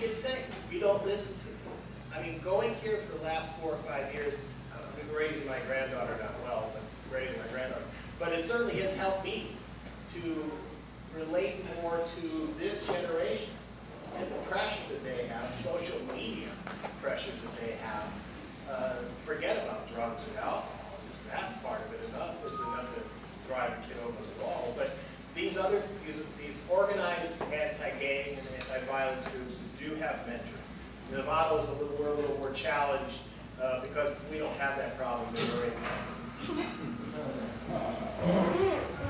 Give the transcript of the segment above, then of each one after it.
it's saying, we don't listen to it. I mean, going here for the last 4 or 5 years, I've been raising my granddaughter, not well, but raising my granddaughter. But it certainly has helped me to relate more to this generation and the pressure that they have, social media pressures that they have. Forget about drugs and alcohol, just that part of it is enough to drive a kid over the wall. But these organized anti-gang and anti-violence groups that do have mentoring. Novato is we're a little more challenged because we don't have that problem in Marin.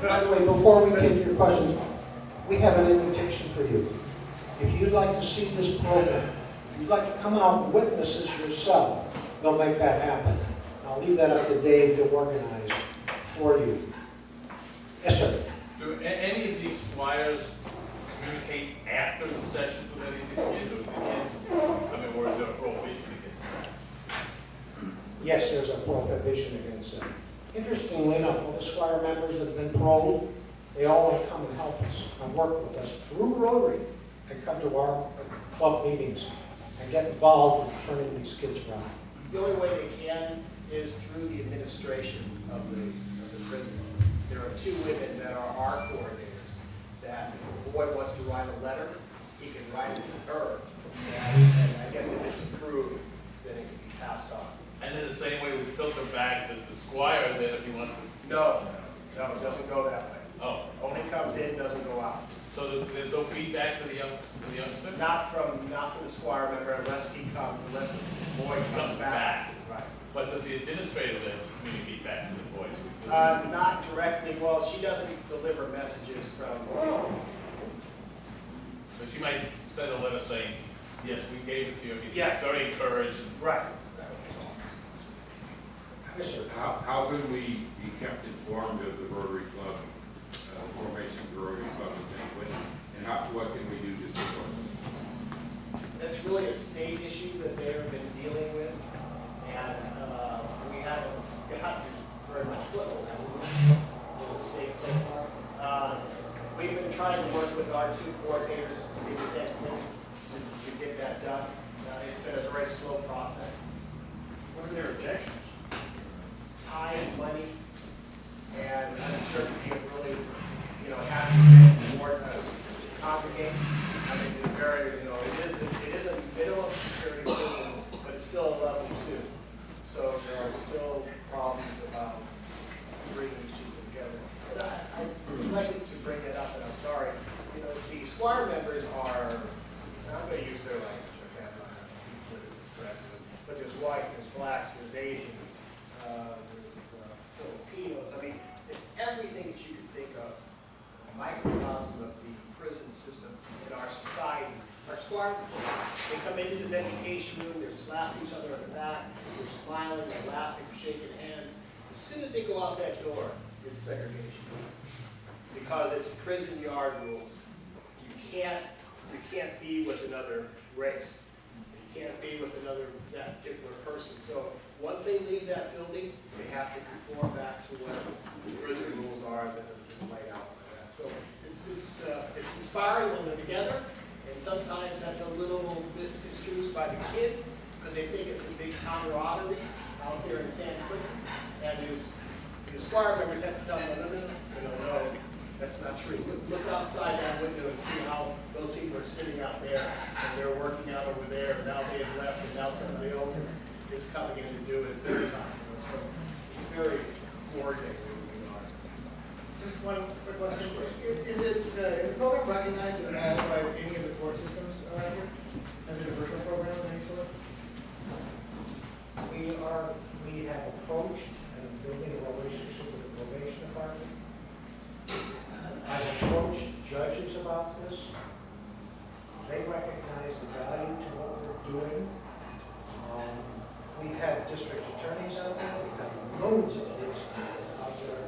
By the way, before we take your questions, we have an invitation for you. If you'd like to see this program, if you'd like to come out and witness this yourself, they'll make that happen. I'll leave that up to Dave to organize for you. Yes, sir. Do any of these squires communicate after the sessions with any of these kids, or the kids, I mean, or is there a prohibition against that? Yes, there's a prohibition against that. Interestingly enough, all the Squire members that have been paroled, they all want to come and help us and work with us through Rotary and come to our club meetings and get involved in turning these kids around. The only way they can is through the administration of the prison. There are 2 women that are our coordinators that if a boy wants to write a letter, he can write it to her. And I guess if it's approved, then it can be passed on. And in the same way we filter back the squire, then if he wants to. No, it doesn't go that way. Oh, Only comes in, doesn't go out. so there's no feedback for the youngster? Not from the squire member unless the boy comes back. Right. But does the administrator then communicate back to the boys? Not directly. Well, she doesn't deliver messages from. But you might send a letter saying, yes, we gave it to you. Yes. Very encouraged. Right. Yes, sir. How can we be kept informed of the Rotary Club, formation of the Rotary Club and what can we do to support them? That's really a state issue that they've been dealing with, and we haven't gotten very much foothold in the state so far. We've been trying to work with our 2 coordinators in San Quentin to get that done. It's been a very slow process. What are their objections? Time, money, and uncertainty of really, having to get more to congregate. I mean, it's very, it is a minimum security prison, but it's still a level 2. So there are still problems about bringing these people together. But I'd like to bring it up, and I'm sorry. The Squire members are, and I'm going to use their language, okay? I'm not going to use it correctly. But there's white, there's blacks, there's Asians, there's Filipinos. I mean, it's everything that you could think of, a microcosm of the prison system in our society. Our squire, they come into this education room, they're slapping each other on the back, they're smiling, they're laughing, shaking hands. As soon as they go out that door, it's segregation. Because it's prison yard rules. You can't be with another race. You can't be with that particular person. So once they leave that building, they have to conform back to what the prison rules are that have been laid out like that. So it's inspiring when they're together, and sometimes that's a little misconstrued by the kids because they think it's a big camaraderie out there in San Quentin. And the squire members have to tell them, no, that's not true. Look outside that window and see how those people are sitting out there and they're working out over there. And now they have left, and now somebody else is coming in to do it at their time. So it's very coordinated. Just one quick question. Is the program recognized at all by any of the court systems around here? As a virtual program of any sort? We have approached and are building a relationship with the probation department. I've approached judges about this. They recognize the value to what we're doing. We've had district attorneys out there. We've had loads of kids out there.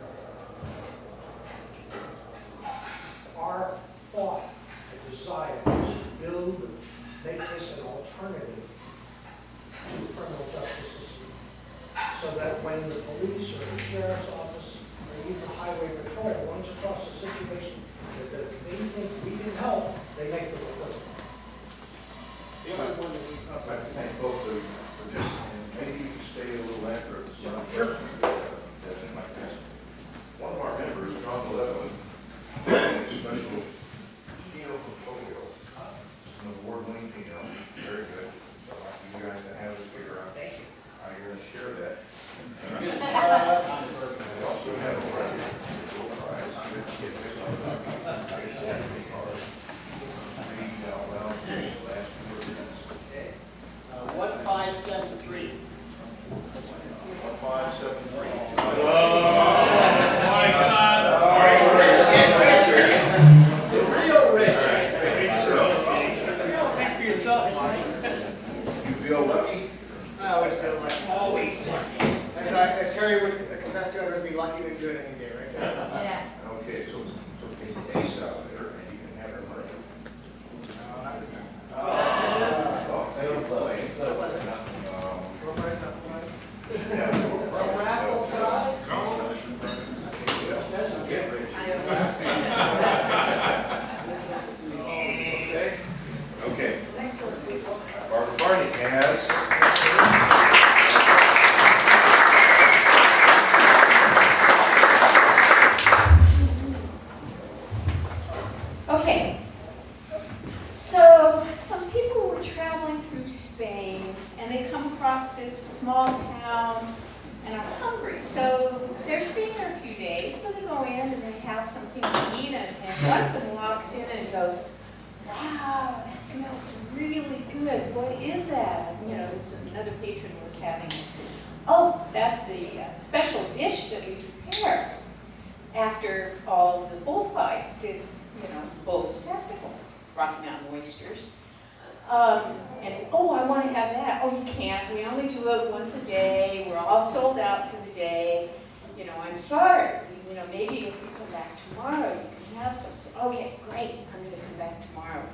Our thought and desire is to build, make this an alternative to the criminal justice system, so that when the police or the sheriff's office or even the highway patrol runs across a situation that they think we can help, they make the referral. I'd like to thank both of you, and maybe you can stay a little after the sun. Sure. That's my best. One of our members, John Levin, a special keynote for polio. It's an award-winning keynote, very good. So I'd like you guys to have it figure out how you're going to share that. We also have a prize. Read out loud the last 4 minutes. 1573. 1573. My God. The real rich. Think for yourself, Marty. You feel lucky? I always feel like, always. As Terry would confess to, I'd be lucky to do it any day, right? Yeah. Okay, so take the ace out there and you can have it money. No, not this time. Oh, fair play. Raffle prize? Get rich. Okay. Barbara Barney has. Okay. So some people were traveling through Spain and they come across this small town and are hungry. So they're staying there a few days. So they go in and they have something to eat and one of them walks in and goes, "Wow, that smells really good. What is that?" And, another patron was having, "Oh, that's the special dish that we prepare after all of the bullfights. It's, bull's testicles, Rocky Mountain oysters." And, "Oh, I want to have that." "Oh, you can't. We only do it once a day. We're all sold out for the day. I'm sorry. Maybe if you come back tomorrow, you can have some." So, "Okay, great. I'm going to come back tomorrow."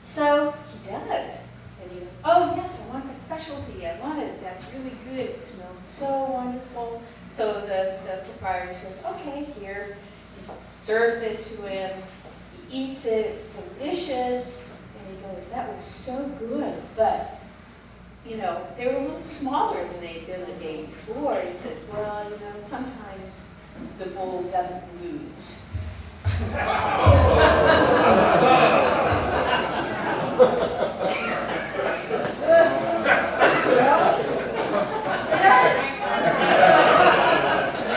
So he does. And he goes, "Oh, yes, I want the specialty. I want it. That's really good. It smells so wonderful." So the proprietor says, "Okay, here." He serves it to him. He eats it. It's delicious. And he goes, "That was so good. But, they were a little smaller than they'd been the day before." He says, "Well, sometimes the bull doesn't lose."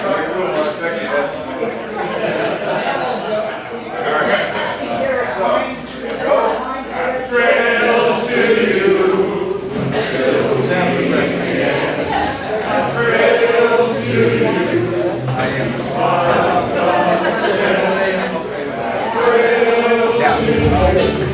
I really respect that. Trails to you. Now,